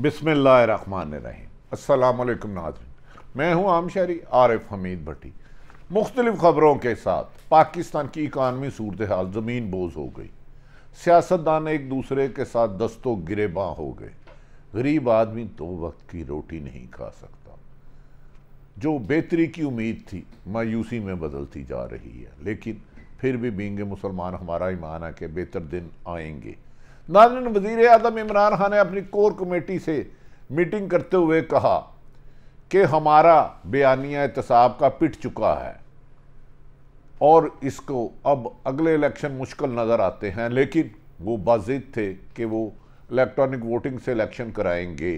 बिस्मिल्लाहिर्रहमानिर्रहीम। अस्सलाम वालेकुम नाज़रीन, मैं हूँ आम शहरी आरिफ हमीद भट्टी। मुख्तलिफ ख़बरों के साथ पाकिस्तान की इकानमी सूरत हाल ज़मीन बोझ हो गई। सियासतदान एक दूसरे के साथ दस्तों गिरेबां हो गए। गरीब आदमी तो वक्त की रोटी नहीं खा सकता। जो बेहतरी की उम्मीद थी मायूसी में बदलती जा रही है, लेकिन फिर भी बींगे मुसलमान हमारा ईमान है कि बेहतर दिन आएंगे। नाज़रीन, वज़ीर आज़म इमरान खान ने अपनी कोर कमेटी से मीटिंग करते हुए कहा कि हमारा बयानिया एहतसाब का पिट चुका है और इसको अब अगले इलेक्शन मुश्किल नज़र आते हैं, लेकिन वो बाज़िद थे कि वो इलेक्ट्रॉनिक वोटिंग से इलेक्शन कराएंगे।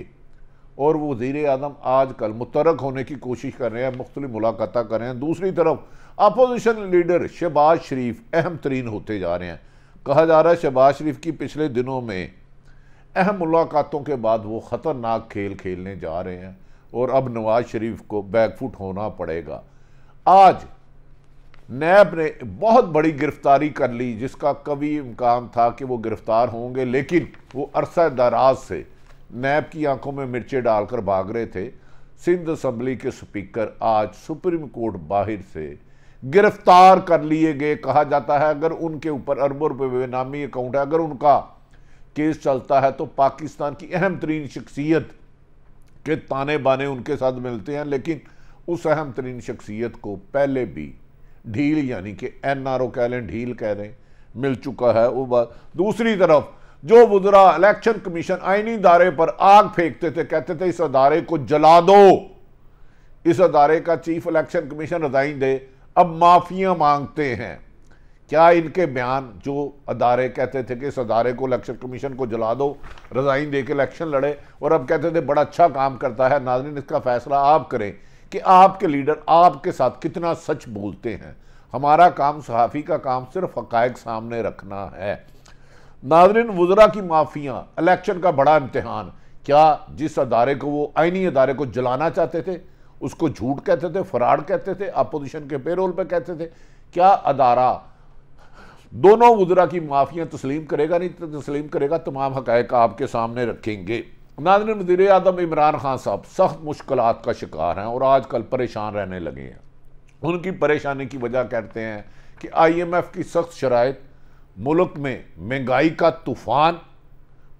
और वो वज़ीर आज़म आजकल मुतरक होने की कोशिश कर रहे हैं, मुख्तलिफ मुलाकात कर रहे हैं। दूसरी तरफ अपोजिशन लीडर शहबाज शरीफ अहम तरीन होते जा रहे हैं। कहा जा रहा है शहबाज शरीफ की पिछले दिनों में अहम मुलाकातों के बाद वो ख़तरनाक खेल खेलने जा रहे हैं और अब नवाज शरीफ को बैकफुट होना पड़ेगा। आज नैब ने बहुत बड़ी गिरफ्तारी कर ली, जिसका कभी इम्कान था कि वो गिरफ्तार होंगे, लेकिन वो अरसा दराज से नैब की आंखों में मिर्चें डालकर भाग रहे थे। सिंध असम्बली के स्पीकर आज सुप्रीम कोर्ट बाहर से गिरफ्तार कर लिए गए। कहा जाता है अगर उनके ऊपर अरबों रुपए बेनामी अकाउंट है, अगर उनका केस चलता है तो पाकिस्तान की अहम तरीन शख्सियत के ताने बाने उनके साथ मिलते हैं। लेकिन उस अहम तरीन शख्सियत को पहले भी ढील, यानी कि NRO कह लें, ढील कह लें, मिल चुका है। वो बात दूसरी तरफ जो वुज़रा इलेक्शन कमीशन आईनी इदारे पर आग फेंकते थे, कहते थे इस अदारे को जला दो, इस अदारे का चीफ इलेक्शन कमीशन रिजाइन दे, अब माफिया मांगते हैं। क्या इनके बयान, जो अदारे कहते थे कि इस अदारे को इलेक्शन कमीशन को जला दो, रिजाइन दे के इलेक्शन लड़े, और अब कहते थे बड़ा अच्छा काम करता है। नाज़रीन, इसका फैसला आप करें कि आपके लीडर आपके साथ कितना सच बोलते हैं। हमारा काम, सहाफ़ी का काम सिर्फ हक़ाइक़ सामने रखना है। नाज़रीन, वुज़रा की माफिया, इलेक्शन का बड़ा इम्तिहान। क्या जिस अदारे को वो आईनी अदारे को जलाना चाहते थे उसको झूठ कहते थे, फराड कहते थे, अपोजिशन के पेरोल पे कहते थे? क्या अदारा दोनों वुज़रा की माफिया तस्लीम करेगा? नहीं तो तस्लीम करेगा। तमाम हक़ाइक़ आपके सामने रखेंगे। नाज़रीन, वज़ीर आज़म इमरान खान साहब सख्त मुश्किलात का शिकार हैं और आजकल परेशान रहने लगे हैं। उनकी परेशानी की वजह कहते हैं कि IMF की सख्त शराइत, मुल्क में महंगाई का तूफ़ान,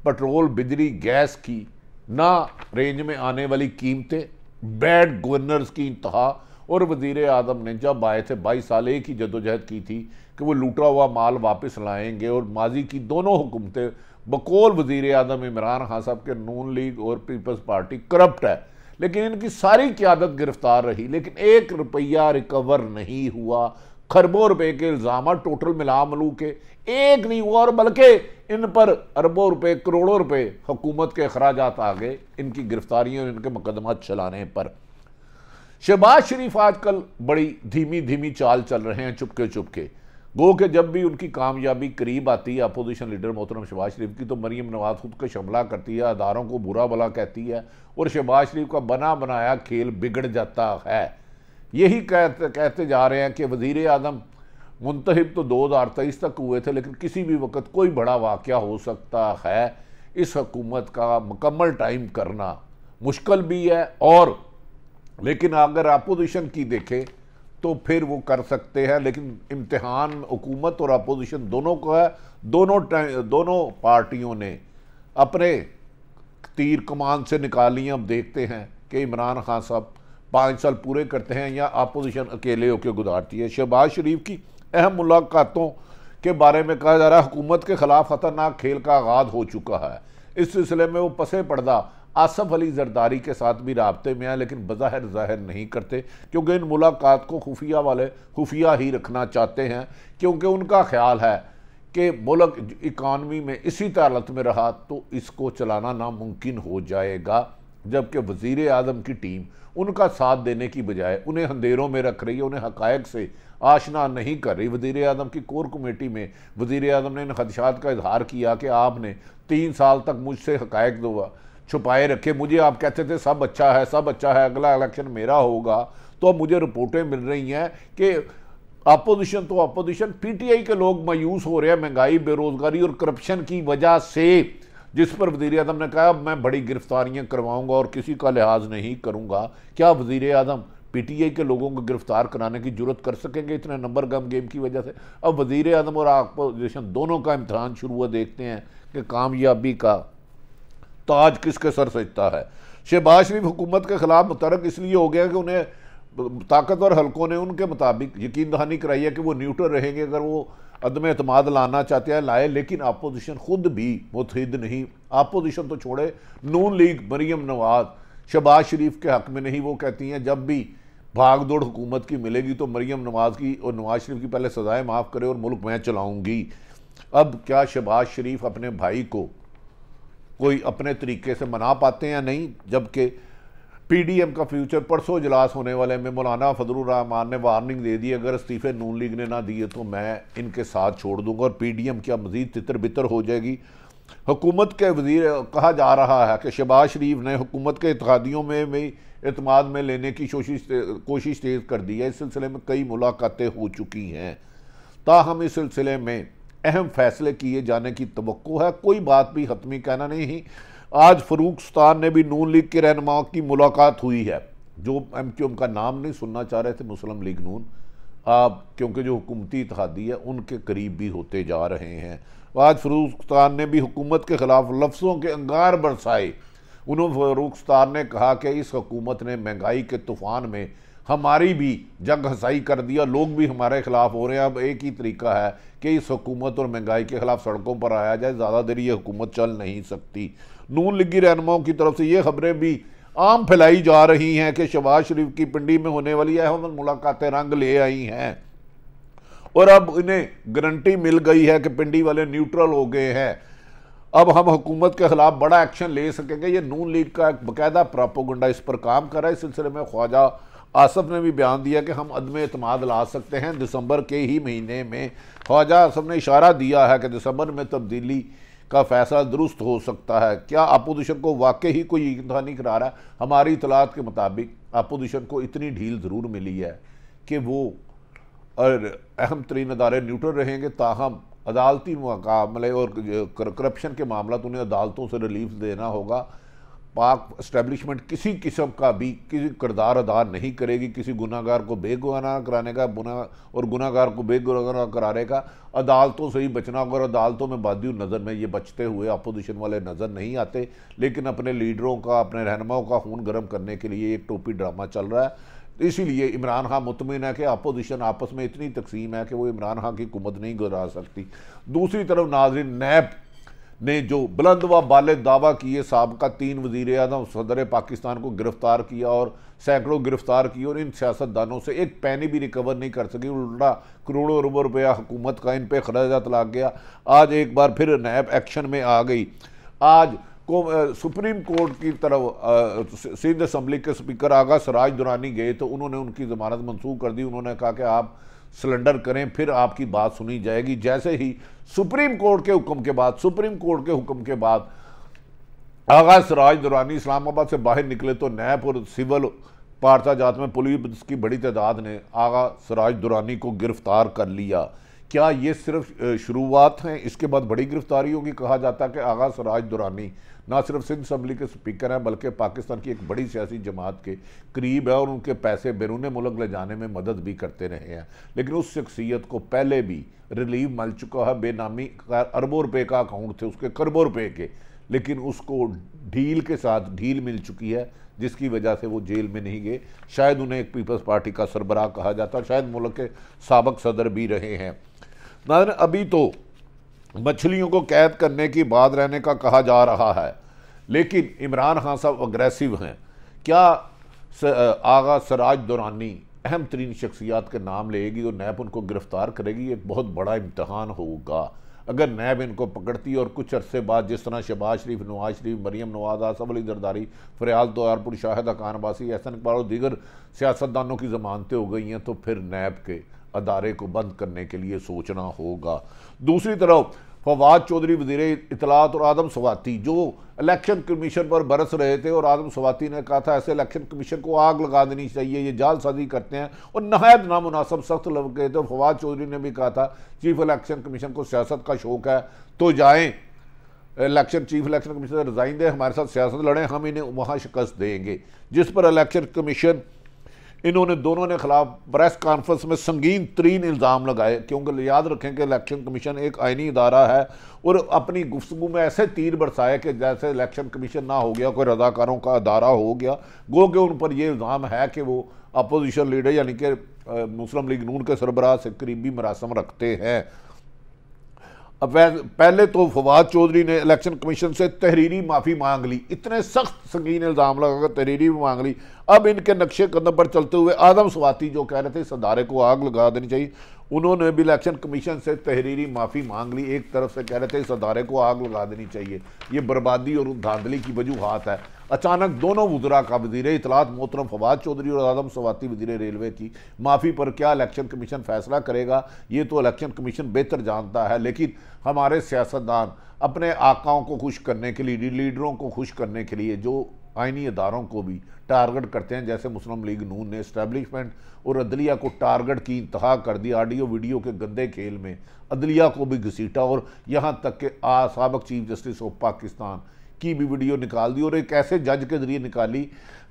पेट्रोल, बिजली, गैस की ना रेंज में आने वाली कीमतें, बैड गवर्नर्स की इंतहा। और वज़ीर आज़म ने जब आए थे 22 साल एक ही जदोजहद की थी कि वो लूटा हुआ माल वापस लाएंगे। और माजी की दोनों हुकूमतें बकौल वज़ीर आज़म इमरान खान साहब के नून लीग और पीपल्स पार्टी करप्ट है, लेकिन इनकी सारी क़यादत गिरफ्तार रही, लेकिन 1 रुपया रिकवर नहीं हुआ। खरबों रुपए के इल्ज़ाम टोटल मिला मलू के एक नहीं हुआ, और बल्कि इन पर अरबों रुपए, करोड़ों रुपए हुकूमत के अखराजात आ गए इनकी गिरफ्तारियों और इनके मुकदमात चलाने पर। शहबाज शरीफ आजकल बड़ी धीमी धीमी चाल चल रहे हैं, चुपके चुपके। गो कि जब भी उनकी कामयाबी करीब आती है अपोजिशन लीडर मोहतरम शहबाज शरीफ की, तो मरीम नवाज खुद को शमला करती है, अदारों को बुरा भला कहती है और शहबाज शरीफ का बना बनाया खेल बिगड़ जाता है। यही कहते जा रहे हैं कि वज़ीर आज़म मुंतखब तो 2023 तक हुए थे, लेकिन किसी भी वक्त कोई बड़ा वाक़या हो सकता है। इस हुकूमत का मुकम्मल टाइम करना मुश्किल भी है, और लेकिन अगर अपोजिशन की देखें तो फिर वो कर सकते हैं। लेकिन इम्तिहान हुकूमत और अपोजिशन दोनों को है। दोनों पार्टियों ने अपने तीर कमान से निकाली। अब देखते हैं कि इमरान खान साहब 5 साल पूरे करते हैं या अपोजिशन अकेले होकर गुजारती है। शहबाज शरीफ की अहम मुलाकातों के बारे में कहा जा रहा है हुकूमत के खिलाफ खतरनाक खेल का आगाज़ हो चुका है। इस सिलसिले में वो पसे पर्दा आसफ अली जरदारी के साथ भी राब्ते में है, लेकिन बज़ाहिर ज़ाहिर नहीं करते, क्योंकि इन मुलाकात को खुफिया वाले खुफिया ही रखना चाहते हैं, क्योंकि उनका ख्याल है कि मुल्क इकानमी में इसी हालत में रहा तो इसको चलाना नामुमकिन हो जाएगा। जबकि वज़ीर आज़म की टीम उनका साथ देने की बजाय उन्हें अंधेरों में रख रही है, उन्हें हक़ाइक़ से आशना नहीं कर रही। वज़ीर आज़म की कोर कमेटी में वज़ीर आज़म ने इन खदशात का इजहार किया कि आपने 3 साल तक मुझसे हक़ाइक़ छुपाए रखे। मुझे आप कहते थे सब अच्छा है, सब अच्छा है, अगला इलेक्शन मेरा होगा। तो अब मुझे रिपोर्टें मिल रही हैं कि अपोजिशन तो अपोजिशन, PTI के लोग मायूस हो रहे हैं महंगाई, बेरोज़गारी और करप्शन की वजह से। जिस पर वज़ीर आज़म ने कहा मैं बड़ी गिरफ्तारियां करवाऊंगा और किसी का लिहाज नहीं करूंगा। क्या वज़ीर आज़म पीटीआई के लोगों को गिरफ्तार कराने की जरूरत कर सकेंगे इतने नंबर गम गेम की वजह से? अब वज़ीर आज़म और अपोजिशन दोनों का इम्तहान शुरू हुआ, देखते हैं कि कामयाबी का ताज किसके सर सजता है। शहबाज शरीफ हुकूमत के खिलाफ मुतरक इसलिए हो गया कि उन्हें ताकतवर हलकों ने उनके मुताबिक यकीन दहानी कराई है कि वो न्यूट्रल रहेंगे। अगर वो अदम एतमाद लाना चाहते हैं लाए, लेकिन अपोजिशन खुद भी मुतहिद नहीं। अपोजिशन तो छोड़े, नून लीग मरीम नवाज शहबाज शरीफ के हक में नहीं। वो कहती हैं जब भी भाग दौड़ हुकूमत की मिलेगी तो मरीम नवाज की और नवाज शरीफ की पहले सजाएं माफ़ करे और मुल्क मैं चलाऊंगी। अब क्या शहबाज शरीफ अपने भाई को कोई अपने तरीके से मना पाते हैं? नहीं। जबकि पीडीएम का फ्यूचर परसों इजलास होने वाले में मौलाना फजलुर रहमान ने वार्निंग दे दी, अगर इस्तीफे नून लीग ने ना दिए तो मैं इनके साथ छोड़ दूंगा और पीडीएम क्या मजीद तितर बितर हो जाएगी। हुकूमत के वजीर कहा जा रहा है कि शहबाज शरीफ ने हुकूमत के इत्तेहादियों में भी एतमाद में लेने की कोशिश तेज़ कर दी है। इस सिलसिले में कई मुलाकातें हो चुकी हैं, ताहम इस सिलसिले में अहम फैसले किए जाने की तवक्को है। कोई बात भी हतमी कहना नहीं। आज फरूक सुल्तान ने भी नून लीग के रहनुमाओं की मुलाकात हुई है, जो एमक्यूएम का नाम नहीं सुनना चाह रहे थे, मुस्लिम लीग नून, क्योंकि जो हुकूमती इत्तेहादी है उनके करीब भी होते जा रहे हैं। आज फरूक सुल्तान ने भी हुकूमत के खिलाफ लफ्ज़ों के अंगार बरसाए। उन्होंने फरूक सुल्तान ने कहा कि इस हुकूमत ने महंगाई के तूफ़ान में हमारी भी जग हसाई कर दिया, लोग भी हमारे खिलाफ हो रहे हैं। अब एक ही तरीका है कि इस हुकूमत और महंगाई के खिलाफ सड़कों पर आया जाए, ज़्यादा देर ये हुकूमत चल नहीं सकती। नून लीगी रहनुमाओं की तरफ से ये खबरें भी आम फैलाई जा रही हैं कि शहबाज शरीफ की पिंडी में होने वाली अहम मुलाकातें रंग ले आई हैं और अब इन्हें गारंटी मिल गई है कि पिंडी वाले न्यूट्रल हो गए हैं। अब हम हुकूमत के खिलाफ बड़ा एक्शन ले सकेंगे। ये नून लीग का एक बाकायदा प्रोपोगंडा इस पर काम कर रहा है। इस सिलसिले में ख्वाजा आसफ ने भी बयान दिया कि हम अदम एतमाद ला सकते हैं। दिसंबर के ही महीने में ख्वाजा आसफ ने इशारा दिया है कि दिसंबर में तब्दीली का फैसला दुरुस्त हो सकता है। क्या अपोजिशन को वाकई ही कोई यकीन नहीं करा रहा है? हमारी इतलात के मुताबिक अपोजिशन को इतनी ढील ज़रूर मिली है कि वो और अहम तरीन अदारे न्यूट्रल रहेंगे, ताहम अदालती मुकाबले और करप्शन के मामला तो उन्हें अदालतों से रिलीफ देना होगा। पाक इस्टेब्लिशमेंट किसी किस्म का भी किसी किरदार अदा नहीं करेगी किसी गुनाहगार को बेगुनाह कराने का और गुनाहगार को बेगुनाह कराने का। अदालतों से ही बचना होगा और अदालतों में बादी नज़र में ये बचते हुए अपोजिशन वाले नज़र नहीं आते, लेकिन अपने लीडरों का, अपने रहनुमाओं का खून गर्म करने के लिए एक टोपी ड्रामा चल रहा है। इसीलिए इमरान खान मुतमिन है कि अपोजिशन आपस में इतनी तकसीम है कि वो इमरान खान की हुकूमत नहीं गुजरा सकती। दूसरी तरफ नाज़रीन, नैब ने जो बुलंद व बाले दावा किए साबका 3 वज़ीर आज़म सदर पाकिस्तान को गिरफ्तार किया और सैकड़ों गिरफ्तार किए और इन सियासतदानों से एक पैनी भी रिकवर नहीं कर सकी, उल्टा करोड़ों अरबों रुपया हुकूमत का इन पे खराजात लग गया। आज एक बार फिर नैब एक्शन में आ गई। आज को सुप्रीम कोर्ट की तरफ सिंध असम्बली के स्पीकर आगा सराज दुरानी गए तो उन्होंने उनकी ज़मानत मंसूख कर दी। उन्होंने कहा कि आप सरेंडर करें, फिर आपकी बात सुनी जाएगी। जैसे ही सुप्रीम कोर्ट के हुक्म के बाद आगा सराज दुरानी इस्लामाबाद से बाहर निकले तो नैब और सिविल पार्चाजात में पुलिस की बड़ी तादाद ने आगा सराज दुरानी को गिरफ्तार कर लिया। क्या ये सिर्फ शुरुआत है? इसके बाद बड़ी गिरफ्तारी होगी। कहा जाता है कि आगा सराज दुरानी ना सिर्फ सिंध असम्बली के स्पीकर हैं बल्कि पाकिस्तान की एक बड़ी सियासी जमात के करीब है और उनके पैसे बैरून मुल्क ले जाने में मदद भी करते रहे हैं। लेकिन उस शख्सियत को पहले भी रिलीव मिल चुका है। बेनामी अरबों रुपए का अकाउंट थे उसके, खरबों रुपए के, लेकिन उसको ढील के साथ ढील मिल चुकी है जिसकी वजह से वो जेल में नहीं गए। शायद उन्हें एक पीपल्स पार्टी का सरबराह कहा जाता है, शायद मुल्क के साबिक सदर भी रहे हैं। अभी तो मछलियों को कैद करने की बात रहने का कहा जा रहा है, लेकिन इमरान खान साहब अग्रेसिव हैं। क्या आगा सराज दुरानी अहम तरीन शख्सियात के नाम लेगी और नैब उनको गिरफ्तार करेगी? एक बहुत बड़ा इम्तहान होगा। अगर नैब इनको पकड़ती और कुछ अरसे बाद जिस तरह शहबाज शरीफ, नवाज शरीफ, मरीम नवाज, आसफ अली जरदारी, फरियाल तोयारपुर, शाहिद खान अब्बासी, एहसन इकबाल और दीगर सियासतदानों की जमानतें हो गई हैं तो फिर नैब के अदारे को बंद करने के लिए सोचना होगा। दूसरी तरफ फवाद चौधरी वज़ीर इत्तलात और आदम सवाती जो इलेक्शन कमीशन पर बरस रहे थे और आदम सवाती ने कहा था ऐसे इलेक्शन कमीशन को आग लगा देनी चाहिए, ये जालसाजी करते हैं और नहायत नामुनासिब सख्त लग गए थे। फवाद चौधरी ने भी कहा था चीफ इलेक्शन कमीशन को सियासत का शौक है तो जाएं election chief election commission resign दे, हमारे साथ सियासत लड़ें, हम इन्हें वहाँ शिकस्त देंगे। जिस पर इलेक्शन कमीशन इन्होंने दोनों ने खिलाफ प्रेस कॉन्फ्रेंस में संगीन तरीन इल्ज़ाम लगाए, क्योंकि याद रखें कि इलेक्शन कमीशन एक आइनी इदारा है और अपनी गुफ्तगू में ऐसे तीर बरसाए कि जैसे इलेक्शन कमीशन ना हो गया कोई रजाकारों का अदारा हो गया। गो के उन पर यह इल्ज़ाम है कि वो अपोजिशन लीडर यानी कि मुस्लिम लीग नून के सरबराह से करीबी मरासम रखते हैं। अब पहले तो फवाद चौधरी ने इलेक्शन कमीशन से तहरीरी माफ़ी मांग ली, इतने सख्त संगीन इल्ज़ाम लगाकर तहरीरी भी मांग ली। अब इनके नक्शे कदम पर चलते हुए आदम स्वाति जो कह रहे थे इस अदारे को आग लगा देनी चाहिए, उन्होंने भी इलेक्शन कमीशन से तहरीरी माफ़ी मांग ली। एक तरफ से कह रहे थे इस अदारे को आग लगा देनी चाहिए, ये बर्बादी और धांधली की वजूहात है। अचानक दोनों वज़रा का, वज़ीर इत्तलात मोहतरम फवाद चौधरी और आदम स्वाति वज़ीर रेलवे की माफ़ी पर क्या इलेक्शन कमीशन फैसला करेगा ये तो इलेक्शन कमीशन बेहतर जानता है। लेकिन हमारे सियासतदान अपने आकाओं को खुश करने के लिए, लीडरों को खुश करने के लिए जो आइनी अदारों को भी टारगेट करते हैं, जैसे मुस्लिम लीग नून ने इस्टेब्लिशमेंट और अदलिया को टारगेट की इंतहा कर दी। ऑडियो वीडियो के गंदे खेल में अदलिया को भी घसीटा और यहाँ तक कि साबिक चीफ जस्टिस ऑफ पाकिस्तान की भी वीडियो निकाल दी और एक ऐसे जज के जरिए निकाली,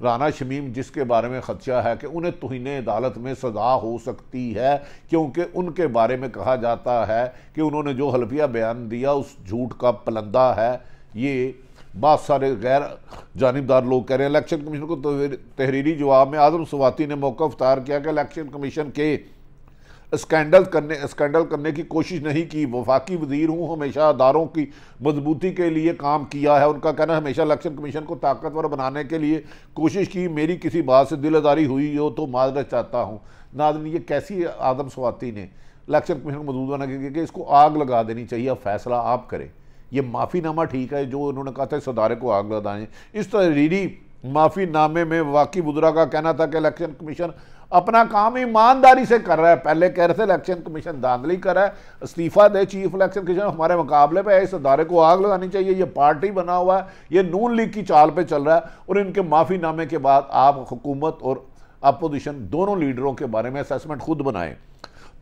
राना शमीम, जिसके बारे में खदशा है कि उन्हें तौहीन अदालत में सज़ा हो सकती है, क्योंकि उनके बारे में कहा जाता है कि उन्होंने जो हल्फिया बयान दिया उस झूठ का पलंदा है। ये बहुत सारे गैर जानिबदार लोग कह रहे हैं। इलेक्शन कमीशन को तहरीरी जवाब में आदम स्वाति ने मौका इख्तियार किया कि इलेक्शन कमीशन के स्कैंडल करने की कोशिश नहीं की। वफाकी वजीर हूँ, हमेशा अदारों की मजबूती के लिए काम किया है। उनका कहना हमेशा इलेक्शन कमीशन को ताकतवर बनाने के लिए कोशिश की, मेरी किसी बात से दिल आज़ारी हुई हो तो माजरत चाहता हूँ। नाज़रीन, ये कैसी आदम स्वाति ने इलेक्शन कमीशन को मजबूत बनाने के लिए कि इसको आग लगा देनी चाहिए। अब फैसला आप करें, ये माफ़ीनामा ठीक है जो उन्होंने कहा था इस अदारे को आग लगा दें। इस तहरीरी माफ़ीनामे में वाकई वज़रा का कहना था कि इलेक्शन कमीशन अपना काम ईमानदारी से कर रहा है। पहले कह रहे थे इलेक्शन कमीशन धांधली कर रहा है, इस्तीफा दे चीफ इलेक्शन कमीशन, हमारे मुकाबले पे इस अदारे को आग लगानी चाहिए, ये पार्टी बना हुआ है, ये नून लीग की चाल पे चल रहा है। और इनके माफ़ीनामे के बाद आप हुकूमत और अपोजिशन दोनों लीडरों के बारे में असेसमेंट खुद बनाएं।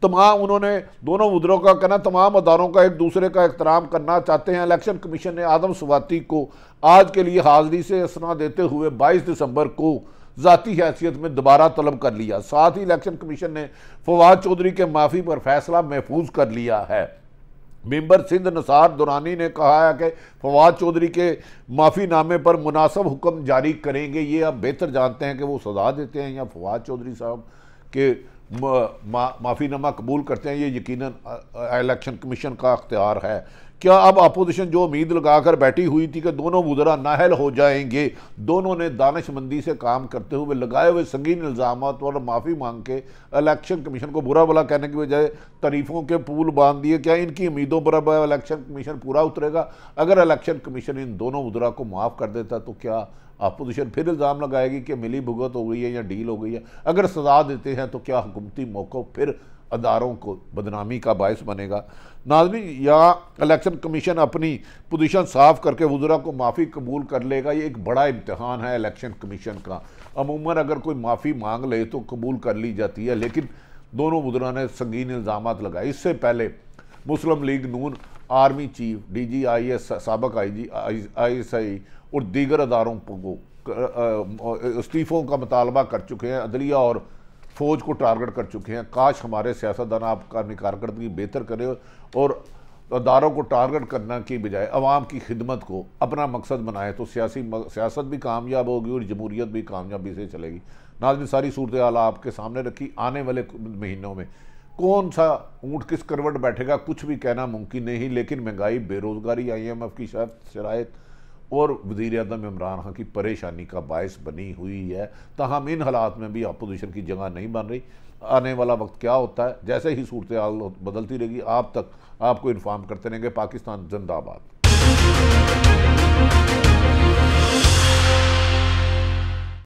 तमाम उन्होंने दोनों वज़रों का कहना तमाम अदारों का एक दूसरे का एहतराम करना चाहते हैं। इलेक्शन कमीशन ने आदम स्वाति को आज के लिए हाजिरी से असना देते हुए 22 दिसंबर को ज़ाती हैसियत में दोबारा तलब कर लिया। साथ ही इलेक्शन कमीशन ने फवाद चौधरी के माफ़ी पर फैसला महफूज कर लिया है। मेंबर सिंध नसार दुरानी ने कहा है कि फवाद चौधरी के माफ़ीनामे पर मुनासिब हुक्म जारी करेंगे। ये अब बेहतर जानते हैं कि वो सज़ा देते हैं या फवाद चौधरी साहब के माफ़ीनामा कबूल करते हैं। ये यकीनन इलेक्शन कमीशन का अख्तियार है। क्या अब अपोजिशन जो उम्मीद लगाकर बैठी हुई थी कि दोनों वज़रा नाहल हो जाएंगे, दोनों ने दानिशमंदी से काम करते हुए लगाए हुए संगीन इल्ज़ाम और माफ़ी मांग के इलेक्शन कमीशन को बुरा भला कहने की बजाय तारीफ़ों के पुल बांध दिए। क्या इनकी उम्मीदों पर अब इलेक्शन कमीशन पूरा उतरेगा? अगर इलेक्शन कमीशन इन दोनों वज़रा को माफ़ कर देता तो क्या अपोजिशन फिर इल्ज़ाम लगाएगी कि मिली भुगत हो गई है या डील हो गई है? अगर सज़ा देते हैं तो क्या हुकूमती मौक़िफ़ फिर अदारों को बदनामी का बायस बनेगा? नाज़रीन, या इलेक्शन कमीशन अपनी पोजीशन साफ करके वज़रा को माफ़ी कबूल कर लेगा? ये एक बड़ा इम्तहान है इलेक्शन कमीशन का। अमूमन अगर कोई माफ़ी मांग ले तो कबूल कर ली जाती है, लेकिन दोनों वज़रा ने संगीन इल्ज़ाम लगाए। इससे पहले मुस्लिम लीग नून आर्मी चीफ, DGIS, साबिक IG, ISI और दीगर अदारों को इस्तीफ़ों का मुतालबा कर चुके हैं, अदलिया और फ़ौज को टारगेट कर चुके हैं। काश हमारे सियासतदान आपका कारकर्दगी बेहतर करे और अदारों को टारगेट करना की बजाय अवाम की खिदमत को अपना मकसद बनाए, तो सियासत भी कामयाब होगी और जमहूरियत भी कामयाबी से चलेगी। नाज़रीन, सारी सूरत हाल आपके सामने रखी। आने वाले महीनों में कौन सा ऊँट किस करवट बैठेगा कुछ भी कहना मुमकिन नहीं, लेकिन महंगाई, बेरोज़गारी, IMF की शराइत और वज़ीर आज़म इमरान खान की परेशानी का बायस बनी हुई है। ताहम इन हालात में भी अपोजिशन की जगह नहीं बन रही। आने वाला वक्त क्या होता है, जैसे ही सूरत हाल बदलती रहेगी आप तक आपको इन्फॉर्म करते रहेंगे। पाकिस्तान जिंदाबाद।